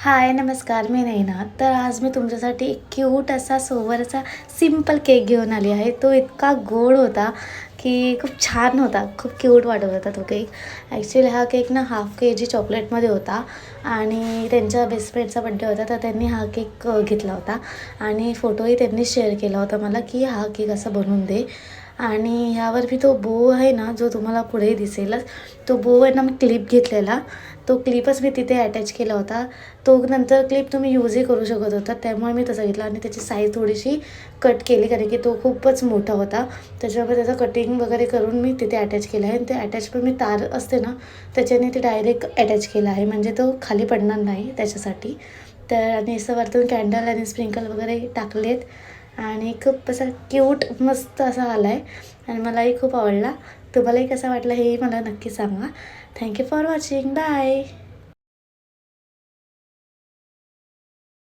हाय नमस्कार, मी नैना. तर आज मी तुमच्यासाठी एक क्यूट असा सोवरचा सिंपल केक घेऊन आली आहे. तो इतका गोड होता की खूप छान होता. खूप क्यूट वाटत होता तो केक. ॲक्च्युली हा केक ना हाफ KG चॉकलेटमध्ये होता आणि त्यांच्या बेस्ट फ्रेंडचा बड्डे होता, तर त्यांनी हा केक घेतला होता आणि फोटोही त्यांनी शेअर केला होता मला की हा केक असा बनवून दे. आणि ह्यावर मी तो बो आहे ना, जो तुम्हाला पुढे दिसेलच, तो बो आहे ना मी क्लिप घेतलेला. तो क्लिपच मी तिथे अटॅच केला होता. तो नंतर क्लिप तुम्ही यूजही करू शकत होता, त्यामुळे मी तसं घेतला आणि त्याची साईज थोडीशी कट केली, कारण की तो खूपच मोठा होता. त्याच्यामुळे त्याचं कटिंग वगैरे करून मी तिथे अटॅच केलं आहे आणि ते अटॅच पण मी तार असते ना, त्याच्याने ते डायरेक्ट अटॅच केला आहे, म्हणजे तो खाली पडणार नाही त्याच्यासाठी. तर आणि असं वरतून कॅन्डल आणि स्प्रिंकल वगैरे टाकलेत आणि खूप असा क्यूट मस्त असा आला आहे आणि मलाही खूप आवडला. तुम्हालाही कसा वाटला हेही मला नक्की सांगा. Thank you for watching. बाय.